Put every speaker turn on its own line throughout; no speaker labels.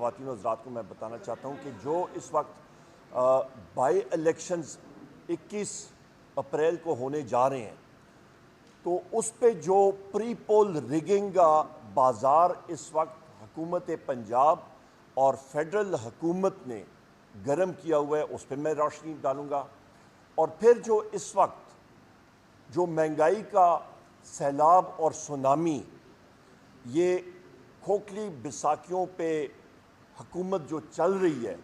خواتین و حضرات کو میں بتانا چاہتا ہوں کہ جو اس وقت بائی الیکشنز 21 اپریل کو ہونے جا رہے ہیں تو اس پہ جو پری پول ریگنگ کا بازار اس وقت حکومت پنجاب اور فیڈرل حکومت نے گرم کیا ہوا ہے اس پہ میں روشنی ڈالوں گا، اور پھر جو اس وقت جو مہنگائی کا سیلاب اور سونامی یہ کھوکھلی بیساکھیوں پہ حکومت جو چل رہی ہے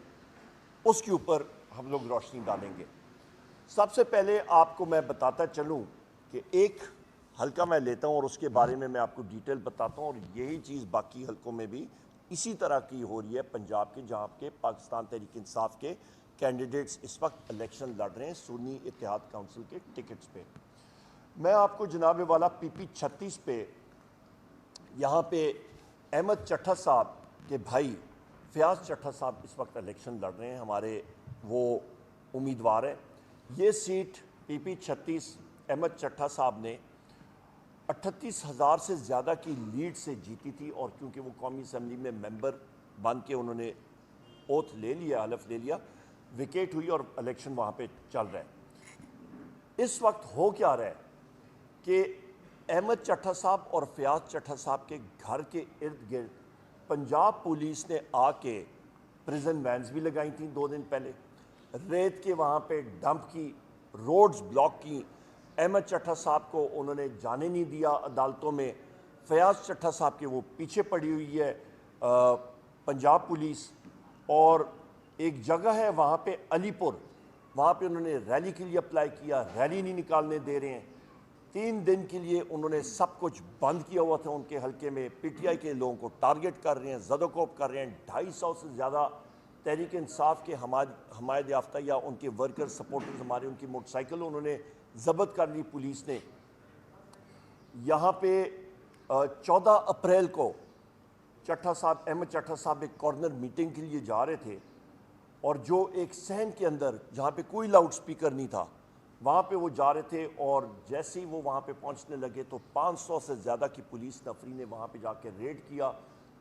اس کے اوپر ہم لوگ روشنی ڈالیں گے۔ سب سے پہلے آپ کو میں بتاتا چلوں کہ ایک حلقہ میں لیتا ہوں اور اس کے بارے میں آپ کو ڈیٹیل بتاتا ہوں، اور یہی چیز باقی حلقوں میں بھی اسی طرح کی ہو رہی ہے پنجاب کے، جہاں کے پاکستان تحریک انصاف کے کینڈیڈیٹس اس وقت الیکشن لڑ رہے ہیں سنی اتحاد کونسل کے ٹکٹس پہ۔ میں آپ کو جناب والا پی پی 36 پہ یہاں پہ احمد چٹھا صاحب کے بھائی فیاض چٹھا صاحب اس وقت الیکشن لڑ رہے ہیں، ہمارے وہ امیدوار ہیں۔ یہ سیٹ پی پی 36 احمد چٹھا صاحب نے 38,000 سے زیادہ کی لیڈ سے جیتی تھی، اور کیونکہ وہ قومی اسمبلی میں ممبر بن کے انہوں نے اوتھ لے لیا، حلف لے لیا، وکیٹ ہوئی اور الیکشن وہاں پہ چل رہا ہے۔ اس وقت ہو کیا رہا ہے کہ احمد چٹھا صاحب اور فیاض چٹھا صاحب کے گھر کے ارد گرد پنجاب پولیس نے آ کے پریزن وینز بھی لگائی تھیں 2 دن پہلے، ریت کے وہاں پہ ڈمپ کی، روڈز بلاک کی، احمد چٹھا صاحب کو انہوں نے جانے نہیں دیا عدالتوں میں، فیاض چٹھا صاحب کے وہ پیچھے پڑی ہوئی ہے پنجاب پولیس، اور ایک جگہ ہے وہاں پہ علی پور، وہاں پہ انہوں نے ریلی کے لیے اپلائی کیا، ریلی نہیں نکالنے دے رہے ہیں۔ 3 دن کے لیے انہوں نے سب کچھ بند کیا ہوا تھا ان کے حلقے میں، پی ٹی آئی کے لوگوں کو ٹارگٹ کر رہے ہیں، زد و کوب کر رہے ہیں، 250 سے زیادہ تحریک انصاف کے حمایت یافتہ یا ان کے ورکر سپورٹرز ہمارے، ان کی موٹر سائیکل انہوں نے ضبط کر لی پولیس نے۔ یہاں پہ 14 اپریل کو چٹھا صاحب احمد چٹھا صاحب ایک کارنر میٹنگ کے لیے جا رہے تھے، اور جو ایک صحن کے اندر جہاں پہ کوئی لاؤڈ سپیکر نہیں تھا وہاں پہ وہ جا رہے تھے، اور جیسے ہی وہ وہاں پہ پہنچنے لگے تو 500 سے زیادہ کی پولیس نفری نے وہاں پہ جا کے ریڈ کیا،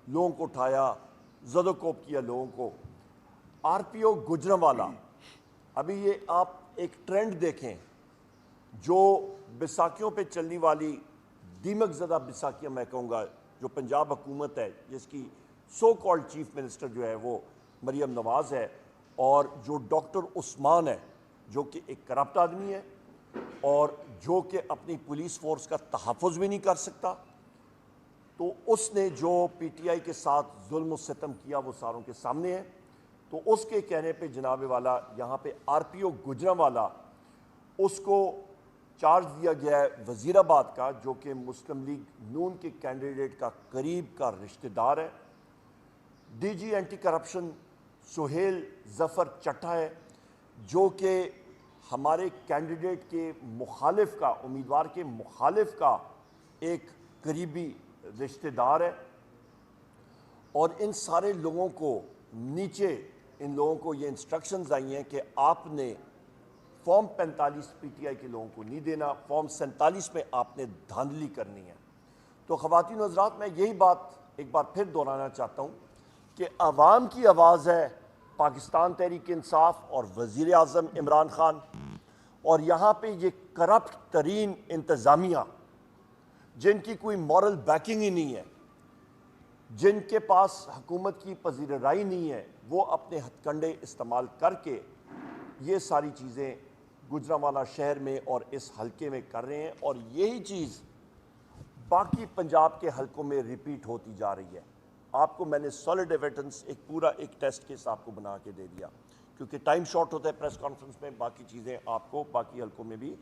لوگوں کو اٹھایا، زد و کوب کیا لوگوں کو۔ آر پی او گجرانوالہ، ابھی یہ آپ ایک ٹرینڈ دیکھیں، جو بیساکھیوں پہ چلنے والی دیمک زدہ بیساکھیاں میں کہوں گا، جو پنجاب حکومت ہے جس کی سو کالڈ چیف منسٹر جو ہے وہ مریم نواز ہے، اور جو ڈاکٹر عثمان ہے جو کہ ایک کرپٹ آدمی ہے اور جو کہ اپنی پولیس فورس کا تحفظ بھی نہیں کر سکتا، تو اس نے جو پی ٹی آئی کے ساتھ ظلم و ستم کیا وہ ساروں کے سامنے ہے۔ تو اس کے کہنے پہ جناب والا یہاں پہ آر پی او گجرانوالہ، اس کو چارج دیا گیا ہے وزیر آباد کا، جو کہ مسلم لیگ نون کے کینڈیڈیٹ کا قریب کا رشتہ دار ہے۔ D G anti corruption Sohail Zafar Chattha ہے، جو کہ ہمارے کینڈیڈیٹ کے مخالف کا، امیدوار کے مخالف کا ایک قریبی رشتہ دار ہے، اور ان سارے لوگوں کو نیچے ان لوگوں کو یہ انسٹرکشنز آئی ہیں کہ آپ نے فارم 45 پی ٹی آئی کے لوگوں کو نہیں دینا، فارم 47 میں آپ نے دھاندلی کرنی ہے۔ تو خواتین و حضرات، میں یہی بات ایک بار پھر دہرانا چاہتا ہوں کہ عوام کی آواز ہے پاکستان تحریک انصاف اور وزیر اعظم عمران خان، اور یہاں پہ یہ کرپٹ ترین انتظامیہ جن کی کوئی مورل بیکنگ ہی نہیں ہے، جن کے پاس حکومت کی پذیر رائے نہیں ہے، وہ اپنے ہتھ کنڈے استعمال کر کے یہ ساری چیزیں گجرانوالہ شہر میں اور اس حلقے میں کر رہے ہیں، اور یہی چیز باقی پنجاب کے حلقوں میں ریپیٹ ہوتی جا رہی ہے۔ آپ کو میں نے سالڈ ایویڈنس ایک پورا ایک ٹیسٹ کیس آپ کو بنا کے دے دیا، کیونکہ ٹائم شارٹ ہوتا ہے پریس کانفرنس میں، باقی چیزیں آپ کو باقی حلقوں میں بھی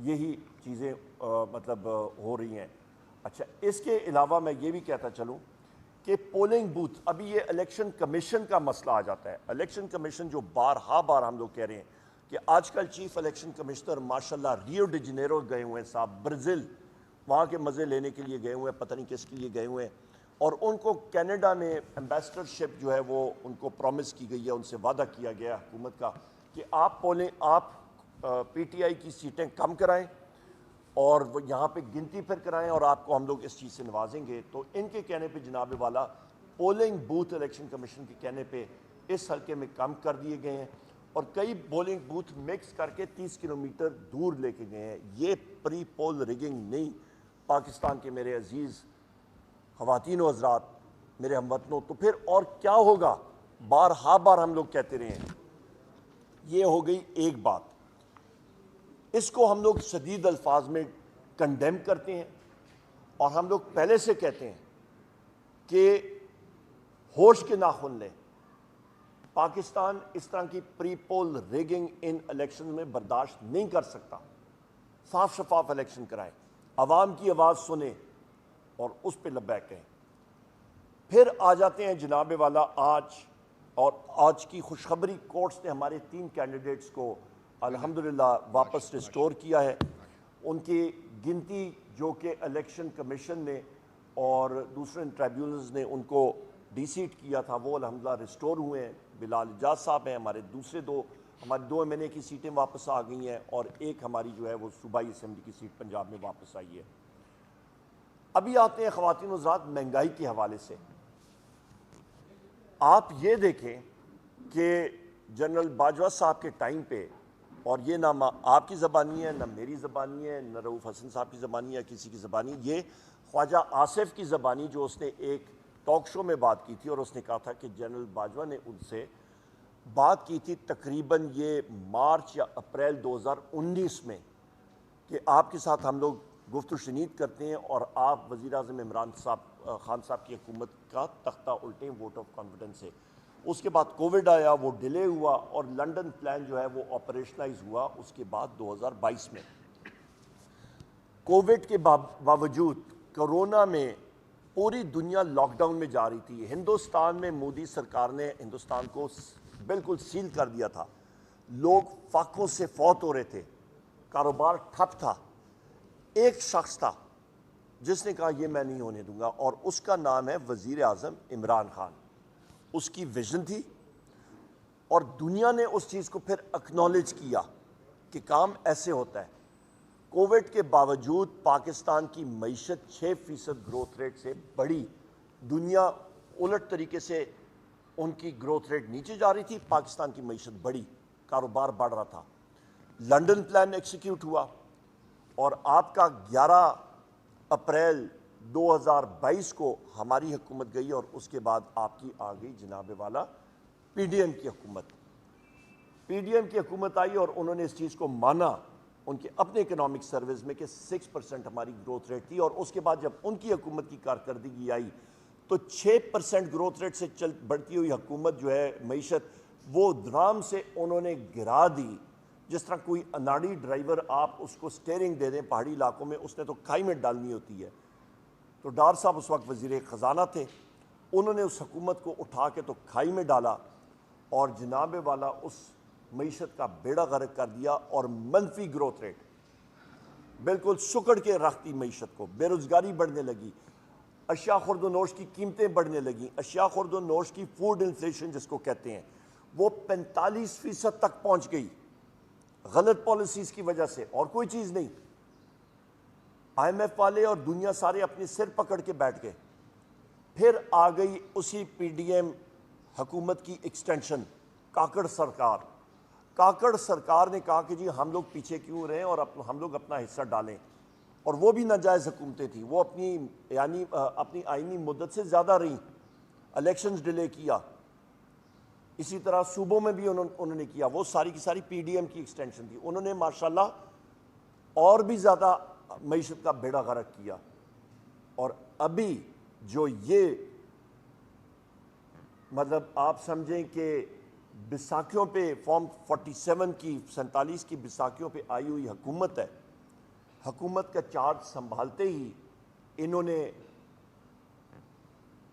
یہی چیزیں مطلب ہو رہی ہیں۔ اچھا، اس کے علاوہ میں یہ بھی کہتا چلوں کہ پولنگ بوتھ، ابھی یہ الیکشن کمیشن کا مسئلہ آ جاتا ہے۔ الیکشن کمیشن جو بار ہم لوگ کہہ رہے ہیں کہ آج کل چیف الیکشن کمشنر ماشاءاللہ ریو ڈی جنیرو گئے ہوئے ہیں صاحب، برازیل، وہاں کے مزے لینے کے لیے گئے ہوئے ہیں، پتہ نہیں کس کے لیے گئے ہوئے ہیں، اور ان کو کینیڈا میں ایمبیسڈرشپ جو ہے وہ ان کو پرومس کی گئی ہے، ان سے وعدہ کیا گیا ہے حکومت کا کہ آپ پی ٹی آئی کی سیٹیں کم کرائیں اور یہاں پہ گنتی پھر کرائیں، اور آپ کو ہم لوگ اس چیز سے نوازیں گے۔ تو ان کے کہنے پہ جناب والا پولنگ بوتھ الیکشن کمیشن کے کہنے پہ اس حلقے میں کم کر دیے گئے ہیں اور کئی پولنگ بوتھ مکس کر کے 30 کلومیٹر دور لے کے گئے ہیں. یہ پری پول ریگنگ نہیں پاکستان کے میرے عزیز خواتین و حضرات، میرے ہم وطنوں. تو پھر اور کیا ہوگا؟ بار ہم لوگ کہتے رہے ہیں. یہ ہو گئی ایک بات. اس کو ہم لوگ شدید الفاظ میں کنڈیم کرتے ہیں اور ہم لوگ پہلے سے کہتے ہیں کہ ہوش کے ناخن لیں. پاکستان اس طرح کی پری پول ریگنگ ان الیکشن میں برداشت نہیں کر سکتا. صاف شفاف الیکشن کرائیں، عوام کی آواز سنیں اور اس پہ لبیک کہیں. پھر آ جاتے ہیں جناب والا آج کی خوشخبری. کورٹس نے ہمارے 3 کینڈیڈیٹس کو الحمدللہ واپس ریسٹور کیا ہے. ان کی گنتی جو کہ الیکشن کمیشن نے اور دوسرے ٹریبیونلز نے ان کو ڈی سیٹ کیا تھا، وہ الحمدللہ ریسٹور ہوئے ہیں. بلال اجاز صاحب ہیں، ہمارے ہماری 2 ایم این اے کی سیٹیں واپس آ گئی ہیں اور ایک ہماری جو ہے وہ صوبائی اسمبلی کی سیٹ پنجاب میں واپس آئی ہے. ابھی آتے ہیں خواتین و حضرات مہنگائی کے حوالے سے. آپ یہ دیکھیں کہ جنرل باجوہ صاحب کے ٹائم پہ، اور یہ نہ آپ کی زبانی ہے، نہ میری زبانی ہے، نہ رؤوف حسن صاحب کی زبانی ہے، کسی کی زبانی، یہ خواجہ آصف کی زبانی، جو اس نے ایک ٹاک شو میں بات کی تھی اور اس نے کہا تھا کہ جنرل باجوہ نے ان سے بات کی تھی تقریباً یہ مارچ یا اپریل 2019 میں کہ آپ کے ساتھ ہم لوگ گفت و شنید کرتے ہیں اور آپ وزیر اعظم عمران خان صاحب کی حکومت کا تختہ الٹیں ووٹ آف کانفیڈنس سے. اس کے بعد کووڈ آیا، وہ ڈیلے ہوا اور لنڈن پلان جو ہے وہ آپریشنلائز ہوا اس کے بعد 2022 میں. کووڈ کے باوجود کرونا میں پوری دنیا لاک ڈاؤن میں جا رہی تھی. ہندوستان میں مودی سرکار نے ہندوستان کو بالکل سیل کر دیا تھا. لوگ فاقوں سے فوت ہو رہے تھے، کاروبار ٹھپ تھا. ایک شخص تھا جس نے کہا یہ میں نہیں ہونے دوں گا، اور اس کا نام ہے وزیر اعظم عمران خان. اس کی ویژن تھی اور دنیا نے اس چیز کو پھر اکنالج کیا کہ کام ایسے ہوتا ہے. کووڈ کے باوجود پاکستان کی معیشت 6% گروتھ ریٹ سے بڑھی. دنیا الٹ طریقے سے ان کی گروتھ ریٹ نیچے جا رہی تھی، پاکستان کی معیشت بڑھی، کاروبار بڑھ رہا تھا. لنڈن پلان ایکسیکیوٹ ہوا اور آپ کا 11 اپریل 2022 کو ہماری حکومت گئی اور اس کے بعد آپ کی آ گئی جناب والا پی ڈی ایم کی حکومت. پی ڈی ایم کی حکومت آئی اور انہوں نے اس چیز کو مانا ان کے اپنے اکنامک سروس میں کہ 6% ہماری گروتھ ریٹ تھی. اور اس کے بعد جب ان کی حکومت کی کارکردگی آئی تو 6% گروتھ ریٹ سے بڑھتی ہوئی حکومت جو ہے معیشت وہ درام سے انہوں نے گرا دی. جس طرح کوئی اناڑی ڈرائیور آپ اس کو سٹیئرنگ دے دیں پہاڑی علاقوں میں، اس نے تو کھائی میں ڈالنی ہوتی ہے. تو ڈار صاحب اس وقت وزیر خزانہ تھے، انہوں نے اس حکومت کو اٹھا کے تو کھائی میں ڈالا اور جناب والا اس معیشت کا بیڑا غرق کر دیا اور منفی گروتھ ریٹ بالکل سکڑ کے رکھتی معیشت کو. بے روزگاری بڑھنے لگی، اشیاء خورد و نوش کی قیمتیں بڑھنے لگیں. اشیاء خورد و نوش کی فوڈ انفلیشن جس کو کہتے ہیں وہ 45% تک پہنچ گئی غلط پالیسیز کی وجہ سے، اور کوئی چیز نہیں. آئی ایم ایف والے اور دنیا سارے اپنے سر پکڑ کے بیٹھ گئے. پھر آ گئی اسی پی ڈی ایم حکومت کی ایکسٹینشن کاکڑ سرکار. کاکڑ سرکار نے کہا کہ جی ہم لوگ پیچھے کیوں رہیں اور ہم لوگ اپنا حصہ ڈالیں. اور وہ بھی ناجائز حکومتیں تھیں، وہ اپنی آئینی مدت سے زیادہ رہیں. الیکشنز ڈیلے کیا، اسی طرح صوبوں میں بھی انہوں نے کیا. وہ ساری کی ساری پی ڈی ایم کی ایکسٹینشن تھی. انہوں نے ماشاءاللہ اور بھی زیادہ معیشت کا بیڑا غرق کیا. اور ابھی جو یہ مطلب آپ سمجھیں کہ بیساکھیوں پہ فارم 47 کی 47 کی بیساکھیوں پہ آئی ہوئی حکومت ہے، حکومت کا چارج سنبھالتے ہی انہوں نے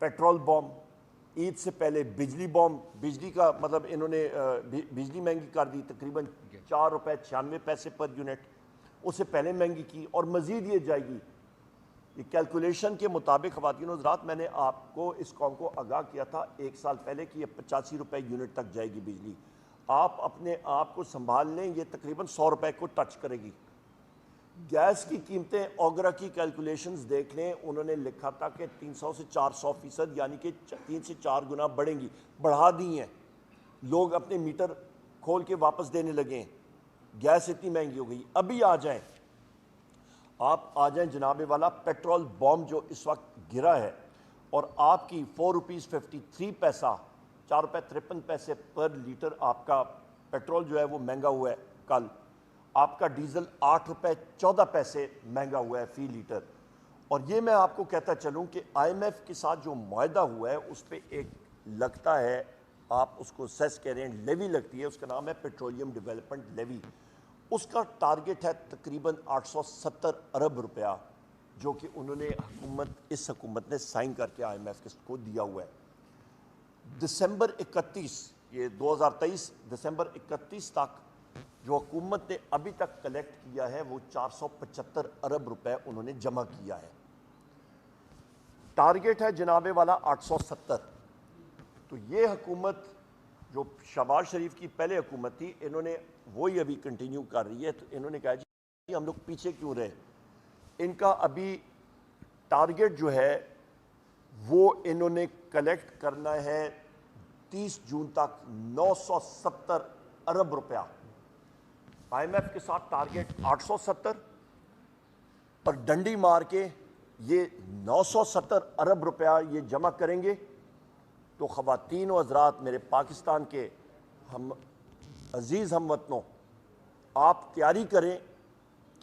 پیٹرول بوم، عید سے پہلے بجلی بوم، بجلی کا مطلب انہوں نے بجلی مہنگی کر دی تقریباً 4 روپے 96 پیسے پر یونٹ. اس سے پہلے مہنگی کی اور مزید یہ جائے گی. یہ کیلکولیشن کے مطابق خواتین و حضرات میں نے آپ کو اس قوم کو آگاہ کیا تھا 1 سال پہلے کہ یہ 85 روپے یونٹ تک جائے گی بجلی. آپ اپنے آپ کو سنبھال لیں، یہ تقریباً 100 روپے کو ٹچ کرے گی. گیس کی قیمتیں اوگرا کی کیلکولیشنز دیکھ لیں, انہوں نے لکھا تھا کہ 300 سے 400% یعنی کہ 3 سے 4 گنا بڑھیں گی, بڑھا دی ہیں. لوگ اپنے میٹر کھول کے واپس دینے لگے ہیں, گیس اتنی مہنگی ہو گئی. ابھی آ جائیں, آپ آ جائیں جناب والا, پیٹرول بوم جو اس وقت گرا ہے اور آپ کی 4 روپیز 53 پیسہ, 4 روپے 53 پیسے پر لیٹر آپ کا پیٹرول جو ہے وہ مہنگا ہوا ہے. کل آپ کا ڈیزل 8 روپے 14 پیسے مہنگا ہوا ہے فی لیٹر. اور یہ میں آپ کو کہتا چلوں کہ آئی ایم ایف کے ساتھ جو معاہدہ ہوا ہے اس پہ ایک لگتا ہے, آپ اس کو سیس کہہ رہے ہیں, لیوی لگتی ہے, اس کا نام ہے پیٹرولیم ڈیولپمنٹ لیوی. اس کا ٹارگٹ ہے تقریباً 870 ارب روپیہ, جو کہ انہوں نے اس حکومت نے سائن کر کے آئی ایم ایف کو دیا ہوا ہے. دسمبر 31, یہ 2023 دسمبر 31 تک جو حکومت نے ابھی تک کلیکٹ کیا ہے وہ 475 ارب روپے انہوں نے جمع کیا ہے. ٹارگٹ ہے جناب والا 870. تو یہ حکومت جو شہباز شریف کی پہلے حکومت تھی, انہوں نے وہی ابھی کنٹینیو کر رہی ہے. تو انہوں نے کہا جی ہم لوگ پیچھے کیوں رہے, ان کا ابھی ٹارگٹ جو ہے وہ انہوں نے کلیکٹ کرنا ہے 30 جون تک 970 ارب روپیہ. آئی ایم ایف کے ساتھ ٹارگٹ 870 پر ڈنڈی مار کے یہ 970 ارب روپیہ یہ جمع کریں گے. تو خواتین و حضرات میرے پاکستان کے ہم عزیز ہم وطنوں, آپ تیاری کریں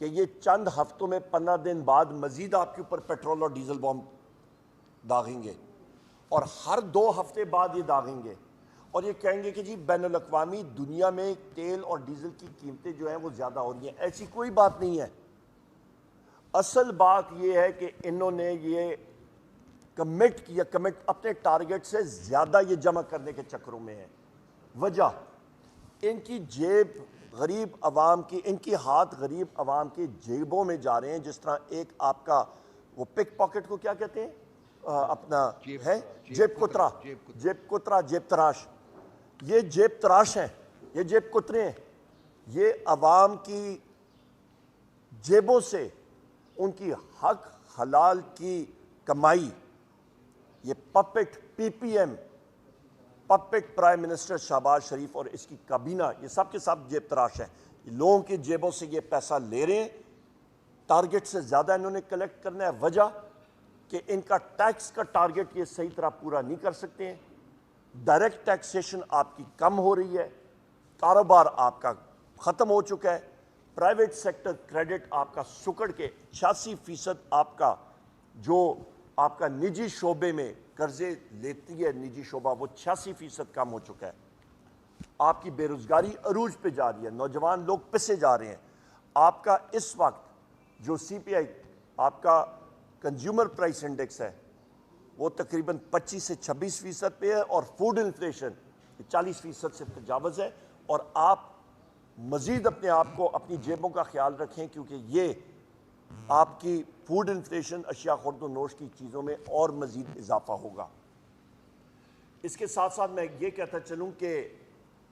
کہ یہ چند ہفتوں میں 15 دن بعد مزید آپ کے اوپر پیٹرول اور ڈیزل بم داغیں گے, اور ہر 2 ہفتے بعد یہ داغیں گے, اور یہ کہیں گے کہ جی بین الاقوامی دنیا میں تیل اور ڈیزل کی قیمتیں جو ہیں وہ زیادہ ہو رہی ہیں. ایسی کوئی بات نہیں ہے. اصل بات یہ ہے کہ انہوں نے یہ کمٹ کیا, اپنے ٹارگٹ سے زیادہ یہ جمع کرنے کے چکروں میں ہے. وجہ ان کی جیب غریب عوام کی, ان کی ہاتھ غریب عوام کی جیبوں میں جا رہے ہیں. جس طرح ایک آپ کا وہ پک پاکٹ کو کیا کہتے ہیں, اپنا ہے جیب کترا, جیب تراش. یہ جیب تراش ہیں, یہ جیب کترے ہیں. یہ عوام کی جیبوں سے ان کی حق حلال کی کمائی, یہ puppet P P M, puppet prime minister Shehbaz Sharif اور اس کی کابینہ, یہ سب کے سب جیب تراش ہیں. لوگوں کی جیبوں سے یہ پیسہ لے رہے ہیں, ٹارگٹ سے زیادہ انہوں نے کلیکٹ کرنا ہے. وجہ کہ ان کا ٹیکس کا ٹارگٹ یہ صحیح طرح پورا نہیں کر سکتے ہیں. ڈائریکٹ ٹیکسیشن آپ کی کم ہو رہی ہے, کاروبار آپ کا ختم ہو چکا ہے, پرائیویٹ سیکٹر کریڈٹ آپ کا سکڑ کے 86% آپ کا جو آپ کا نجی شعبے میں قرضے لیتی ہے نجی شعبہ, وہ 86% کم ہو چکا ہے. آپ کی بے روزگاری عروج پہ جا رہی ہے, نوجوان لوگ پسے جا رہے ہیں. آپ کا اس وقت جو سی پی آئی آپ کا کنزیومر پرائس انڈیکس ہے وہ تقریباً 25 سے 26% پہ ہے, اور فوڈ انفلیشن 40% سے تجاوز ہے. اور آپ مزید اپنے آپ کو اپنی جیبوں کا خیال رکھیں, کیونکہ یہ آپ کی فوڈ انفلیشن, اشیاء خورد و نوش کی چیزوں میں اور مزید اضافہ ہوگا. اس کے ساتھ ساتھ میں یہ کہتا چلوں کہ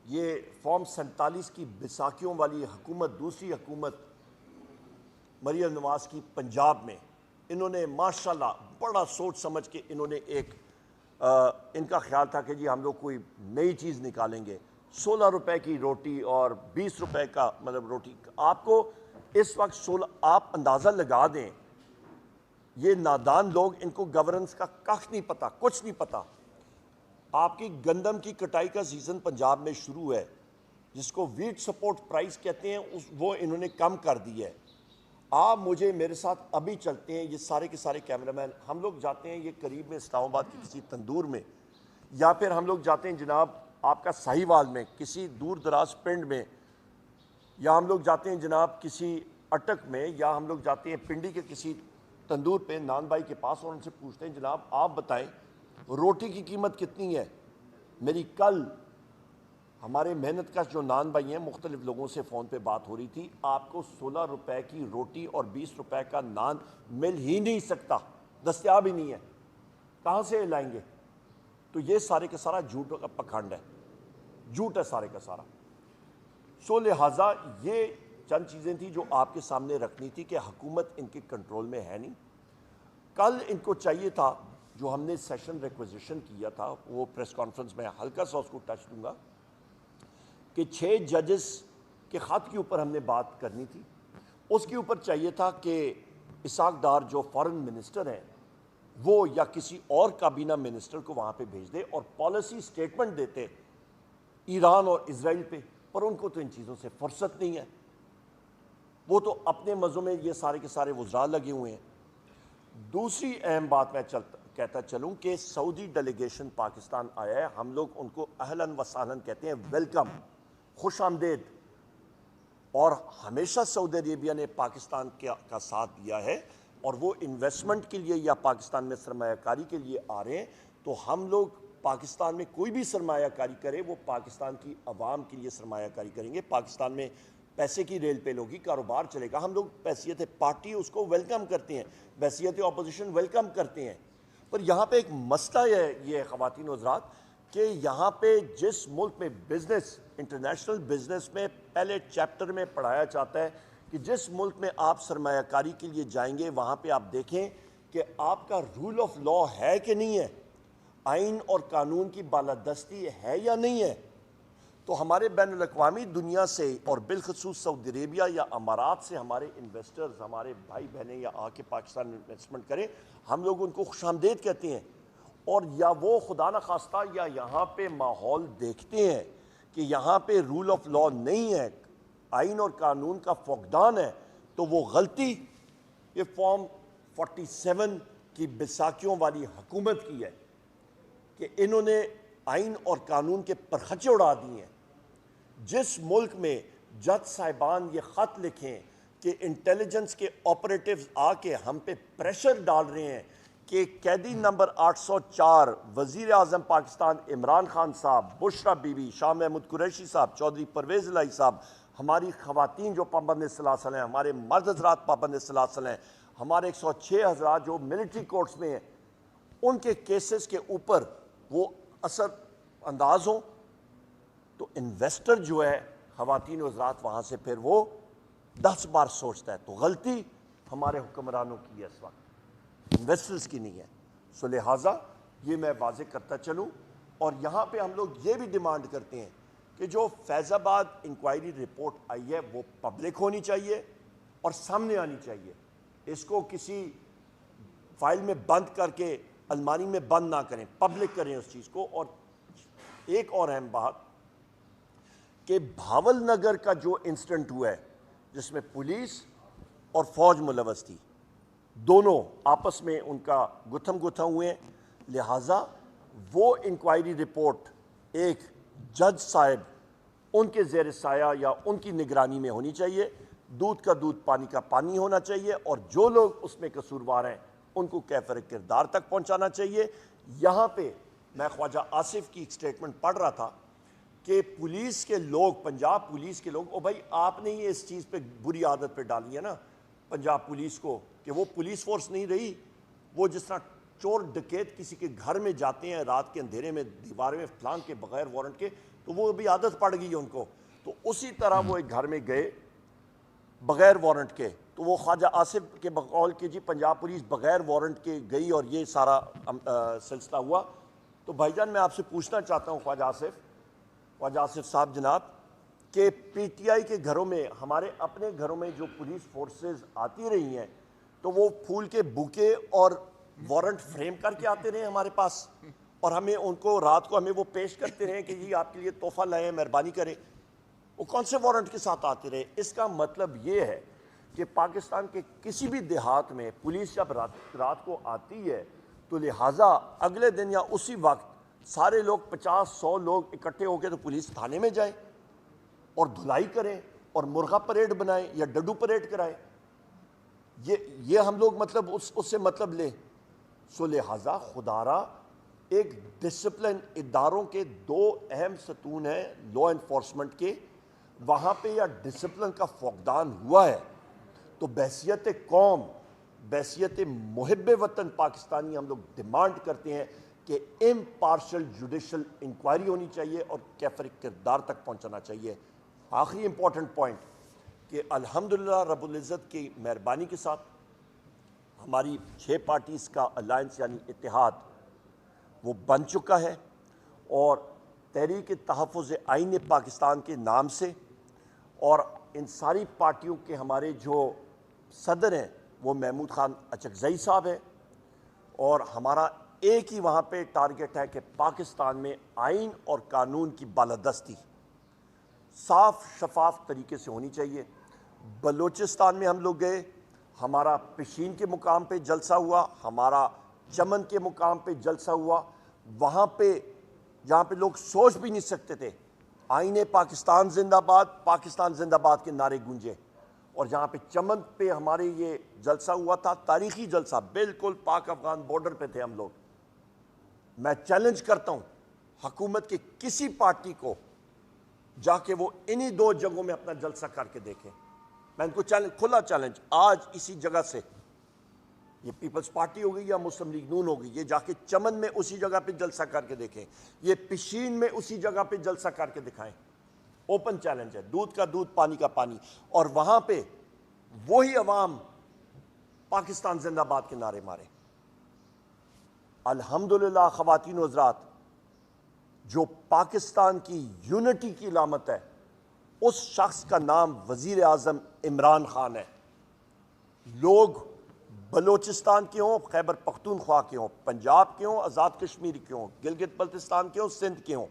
یہ فارم 47 کی بیساکھیوں والی حکومت, دوسری حکومت مریم نواز کی پنجاب میں, انہوں نے ماشاءاللہ بڑا سوچ سمجھ کے انہوں نے ایک ان کا خیال تھا کہ جی ہم لوگ کوئی نئی چیز نکالیں گے. 16 روپے کی روٹی اور 20 روپے کا مطلب روٹی. آپ کو اس وقت 16, آپ اندازہ لگا دیں, یہ نادان لوگ, ان کو گورننس کا کخ نہیں پتا, کچھ نہیں پتا. آپ کی گندم کی کٹائی کا سیزن پنجاب میں شروع ہے, جس کو ویٹ سپورٹ پرائس کہتے ہیں, وہ انہوں نے کم کر دی ہے. آپ مجھے میرے ساتھ ابھی چلتے ہیں, یہ سارے کے سارے کیمرہ مین, ہم لوگ جاتے ہیں یہ قریب میں اسلام آباد کی کسی تندور میں, یا پھر ہم لوگ جاتے ہیں جناب آپ کا ساہیوال میں کسی دور دراز پنڈ میں, یا ہم لوگ جاتے ہیں جناب کسی اٹک میں, یا ہم لوگ جاتے ہیں پنڈی کے کسی تندور پہ نان بھائی کے پاس, اور ان سے پوچھتے ہیں جناب آپ بتائیں روٹی کی قیمت کتنی ہے. میری کل ہمارے محنت کش جو نان بھائی ہیں, مختلف لوگوں سے فون پہ بات ہو رہی تھی, آپ کو 16 روپے کی روٹی اور 20 روپے کا نان مل ہی نہیں سکتا, دستیاب ہی نہیں ہے, کہاں سے لائیں گے. تو یہ سارے کا سارا جھوٹ کا پکھنڈ ہے, جھوٹ ہے سارے کا سارا. سو لہٰذا یہ چند چیزیں تھیں جو آپ کے سامنے رکھنی تھی کہ حکومت ان کے کنٹرول میں ہے نہیں. کل ان کو چاہیے تھا, جو ہم نے سیشن ریکویزیشن کیا تھا, وہ پریس کانفرنس میں ہلکا سا اس کو ٹچ دوں گا, کہ 6 ججز کے خط کے اوپر ہم نے بات کرنی تھی. اس کے اوپر چاہیے تھا کہ اسحاق ڈار جو فارن منسٹر ہیں وہ یا کسی اور کابینہ منسٹر کو وہاں پہ بھیج دے اور پالیسی سٹیٹمنٹ دیتے ایران اور اسرائیل پہ, پر ان کو تو ان چیزوں سے فرصت نہیں ہے. وہ تو اپنے مزوں میں یہ سارے کے سارے وزراء لگے ہوئے ہیں. دوسری اہم بات میں کہتا چلوں کہ سعودی ڈیلیگیشن پاکستان آیا ہے, ہم لوگ ان کو اہلاً و سہلاً کہتے ہیں, ویلکم, خوش آمدید. اور ہمیشہ سعودی عربیہ نے پاکستان کا ساتھ دیا ہے, اور وہ انویسٹمنٹ کے لیے یا پاکستان میں سرمایہ کاری کے لیے آ رہے ہیں. تو ہم لوگ پاکستان میں کوئی بھی سرمایہ کاری کرے وہ پاکستان کی عوام کے لیے سرمایہ کاری کریں گے. پاکستان میں پیسے کی ریل پیل ہوگی, کاروبار چلے گا. ہم لوگ بحیثیت پارٹی اس کو ویلکم کرتے ہیں, بحیثیت اپوزیشن ویلکم کرتے ہیں. پر یہاں پہ ایک مسئلہ ہے یہ خواتین و حضرات, کہ یہاں پہ جس ملک میں بزنس, انٹرنیشنل بزنس میں پہلے چیپٹر میں پڑھایا جاتا ہے کہ جس ملک میں آپ سرمایہ کاری کے لیے جائیں گے وہاں پہ آپ دیکھیں کہ آپ کا رول آف لا ہے کہ نہیں ہے, آئین اور قانون کی بالادستی ہے یا نہیں ہے. تو ہمارے بین الاقوامی دنیا سے اور بالخصوص سعودی عربیہ یا امارات سے ہمارے انویسٹرز, ہمارے بھائی بہنیں یا آ کے پاکستان میں انویسٹمنٹ کریں, ہم لوگ ان کو خوش آمدید کہتے ہیں. اور یا وہ خدا نخواستہ یا یہاں پہ ماحول دیکھتے ہیں کہ یہاں پہ رول آف لا نہیں ہے, آئین اور قانون کا فقدان ہے, تو وہ غلطی یہ فارم 47 کی بیساکھیوں والی حکومت کی ہے کہ انہوں نے آئین اور قانون کے پرخچے اڑا دیے ہیں. جس ملک میں جج صاحبان یہ خط لکھیں کہ انٹیلیجنس کے آپریٹیوز آ کے ہم پہ پریشر ڈال رہے ہیں کہ قیدی نمبر 804 وزیر اعظم پاکستان عمران خان صاحب, بشرا بی بی, شاہ محمود قریشی صاحب, چودھری پرویز الہی صاحب, ہماری خواتین جو پابند سلاسل ہیں, ہمارے مرد حضرات پابند سلاسل ہیں, ہمارے 106 حضرات جو ملٹری کورٹس میں ہیں, ان کے کیسز کے اوپر وہ اثر انداز ہوں. تو انویسٹر جو ہے خواتین و حضرات وہاں سے پھر وہ 10 بار سوچتا ہے. تو غلطی ہمارے حکمرانوں کی ہے اس وقت, انویسٹرز کی نہیں ہے. سو لہٰذا یہ میں واضح کرتا چلوں. اور یہاں پہ ہم لوگ یہ بھی ڈیمانڈ کرتے ہیں کہ جو فیض آباد انکوائری رپورٹ آئی ہے وہ پبلک ہونی چاہیے اور سامنے آنی چاہیے. اس کو کسی فائل میں بند کر کے الماری میں بند نہ کریں, پبلک کریں اس چیز کو. اور ایک اور اہم بات کہ بھاول نگر کا جو انسیڈنٹ ہوا ہے جس میں پولیس اور فوج ملوث تھی, دونوں آپس میں ان کا گتھم گتھم ہوئے ہیں. لہٰذا وہ انکوائری رپورٹ ایک جج صاحب ان کے زیر سایہ یا ان کی نگرانی میں ہونی چاہیے. دودھ کا دودھ پانی کا پانی ہونا چاہیے, اور جو لوگ اس میں قصوروار ہیں ان کو کیفر کردار تک پہنچانا چاہیے. یہاں پہ میں خواجہ آصف کی ایک سٹیٹمنٹ پڑھ رہا تھا کہ پولیس کے لوگ, پنجاب پولیس کے لوگ, او بھائی آپ نے ہی اس چیز پہ بری عادت پہ ڈالی ہے نا پنجاب پولیس کو, کہ وہ پولیس فورس نہیں رہی. وہ جس طرح چور ڈکیت کسی کے گھر میں جاتے ہیں رات کے اندھیرے میں دیوار میں پھلانگ کے بغیر وارنٹ کے, تو وہ بھی عادت پڑ گئی ہے ان کو. تو اسی طرح وہ ایک گھر میں گئے بغیر وارنٹ کے, تو وہ خواجہ آصف کے بقول کہ جی پنجاب پولیس بغیر وارنٹ کے گئی اور یہ سارا سلسلہ ہوا. تو بھائی جان میں آپ سے پوچھنا چاہتا ہوں خواجہ آصف صاحب جناب, کہ پی ٹی آئی کے گھروں میں, ہمارے اپنے گھروں میں جو پولیس فورسز آتی رہی ہیں, تو وہ پھول کے بوکے اور وارنٹ فریم کر کے آتے رہے ہمارے پاس, اور ہمیں ان کو رات کو ہمیں وہ پیش کرتے رہے کہ جی آپ کے لیے تحفہ لائے ہیں, مہربانی کریں. وہ کون سے وارنٹ کے ساتھ آتے رہے؟ اس کا مطلب یہ ہے کہ پاکستان کے کسی بھی دیہات میں پولیس جب رات کو آتی ہے تو لہٰذا اگلے دن یا اسی وقت سارے لوگ 50-100 لوگ اکٹھے ہو کے تو پولیس تھانے میں جائیں اور دھلائی کریں اور مرغا پریڈ بنائیں یا ڈڈو پریڈ کرائیں. یہ ہم لوگ مطلب اس سے مطلب لیں. سو لہٰذا خدارا ایک ڈسپلن, اداروں کے 2 اہم ستون ہیں لا انفورسمنٹ کے, وہاں پہ یا ڈسپلن کا فقدان ہوا ہے تو بحیثیت قوم, بحیثیت محب وطن پاکستانی ہم لوگ ڈیمانڈ کرتے ہیں کہ امپارشل جوڈیشل انکوائری ہونی چاہیے اور کیفر کردار تک پہنچانا چاہیے. آخری امپورٹنٹ پوائنٹ کہ الحمدللہ رب العزت کی مہربانی کے ساتھ ہماری 6 پارٹیز کا الائنس یعنی اتحاد وہ بن چکا ہے، اور تحریک تحفظ آئین پاکستان کے نام سے اور ان ساری پارٹیوں کے ہمارے جو صدر ہیں وہ محمود خان اچکزئی صاحب ہیں، اور ہمارا ایک ہی وہاں پہ ٹارگٹ ہے کہ پاکستان میں آئین اور قانون کی بالادستی صاف شفاف طریقے سے ہونی چاہیے۔ بلوچستان میں ہم لوگ گئے، ہمارا پشین کے مقام پہ جلسہ ہوا، ہمارا چمن کے مقام پہ جلسہ ہوا، وہاں پہ جہاں پہ لوگ سوچ بھی نہیں سکتے تھے آئین پاکستان زندہ باد، پاکستان زندہ باد کے نعرے گونجے، اور جہاں پہ چمن پہ ہمارے یہ جلسہ ہوا تھا، تاریخی جلسہ، بالکل پاک افغان بارڈر پہ تھے ہم لوگ۔ میں چیلنج کرتا ہوں حکومت کی کسی پارٹی کو جا کے وہ انہی 2 جگہوں میں اپنا جلسہ کر کے دیکھیں۔ میں ان کو کھلا چیلنج آج اسی جگہ سے، یہ پیپلز پارٹی ہوگی یا مسلم لیگ نون ہوگی، یہ جا کے چمن میں اسی جگہ پہ جلسہ کر کے دیکھیں، یہ پشین میں اسی جگہ پہ جلسہ کر کے دکھائیں۔ اوپن چیلنج ہے، دودھ کا دودھ پانی کا پانی، اور وہاں پہ وہی عوام پاکستان زندہ باد کے نعرے مارے۔ الحمدللہ خواتین و حضرات، جو پاکستان کی یونٹی کی علامت ہے اس شخص کا نام وزیر اعظم عمران خان ہے۔ لوگ بلوچستان کے ہوں، خیبر پختونخوا کے ہوں، پنجاب کے ہوں، آزاد کشمیر کے ہوں، گلگت بلتستان کے ہوں، سندھ کے ہوں،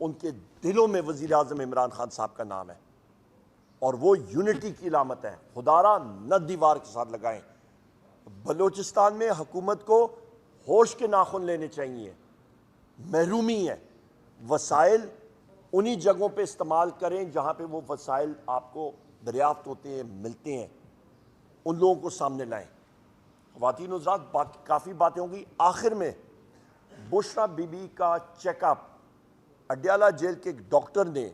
ان کے دلوں میں وزیر اعظم عمران خان صاحب کا نام ہے، اور وہ یونٹی کی علامت ہے۔ خدارا نہ دیوار کے ساتھ لگائیں۔ بلوچستان میں حکومت کو ہوش کے ناخن لینے چاہیے، محرومی ہے، وسائل انہی جگہوں پہ استعمال کریں جہاں پہ وہ وسائل آپ کو دریافت ہوتے ہیں، ملتے ہیں، ان لوگوں کو سامنے لائیں۔ خواتین و حضرات، کافی باتیں ہوں گی۔ آخر میں بشرا بی بی کا چیک اپ اڈیالہ جیل کے ایک ڈاکٹر نے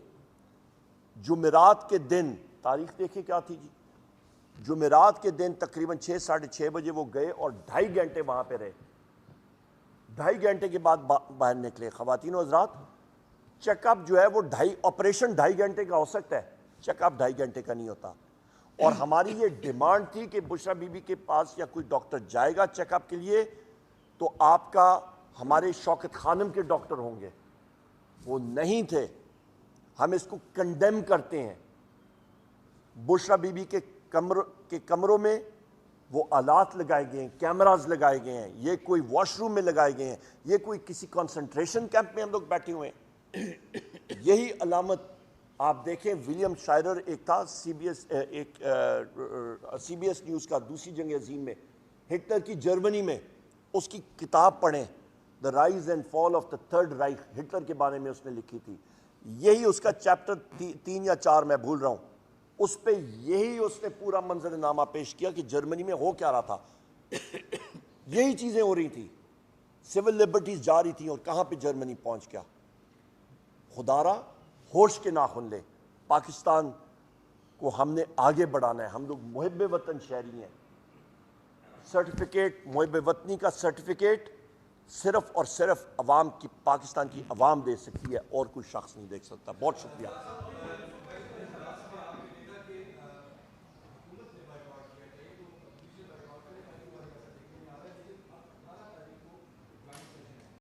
جمعرات کے دن، تاریخ دیکھیں کیا تھی جی، جمعرات کے دن تقریباً 6 ساڑھے 6 بجے وہ گئے اور 2.5 گھنٹے وہاں پہ رہے، 2.5 گھنٹے کے بعد باہر نکلے۔ خواتین و حضرات، چیک اپ جو ہے وہ آپریشن 2.5 گھنٹے کا ہو سکتا ہے، چیک اپ 2.5 گھنٹے کا نہیں ہوتا، اور ہماری یہ ڈیمانڈ تھی کہ بشرا بی بی کے پاس یا کوئی ڈاکٹر جائے گا چیک اپ کے لیے تو آپ کا ہمارے شوکت خانم کے ڈاکٹر ہوں گے، وہ نہیں تھے۔ ہم اس کو کنڈیم کرتے ہیں۔ بشرا بی بی کے کمروں میں وہ آلات لگائے گئے ہیں، کیمراز لگائے گئے ہیں، یہ کوئی واش روم میں لگائے گئے ہیں، یہ کوئی کسی کنسنٹریشن کیمپ میں ہم لوگ بیٹھے ہوئے ہیں۔ یہی علامت آپ دیکھیں، ولیم شائرر ایک تھا سی بی ایس نیوز کا، دوسری جنگ عظیم میں ہٹلر کی جرمنی میں، اس کی کتاب پڑھیں، the rise and fall of the Third Reich, Hitler کے بارے میں اس نے لکھی تھی۔ یہی اس کا چیپٹر 3 یا 4 میں بھول رہا ہوں، اس پہ یہی اس نے پورا منظر نامہ پیش کیا کہ جرمنی میں ہو کیا رہا تھا۔ یہی چیزیں ہو رہی تھی، سول لبرٹیز جا رہی تھیں، اور کہاں پہ جرمنی پہنچ گیا۔ خدارا ہوش کے ناخن لے، پاکستان کو ہم نے آگے بڑھانا ہے۔ ہم لوگ محب وطن شہری ہیں۔ سرٹیفکیٹ، محب وطنی کا سرٹیفکیٹ صرف اور صرف عوام کی، پاکستان کی عوام دے سکتی ہے، اور کوئی شخص نہیں دے سکتا۔ بہت شکریہ۔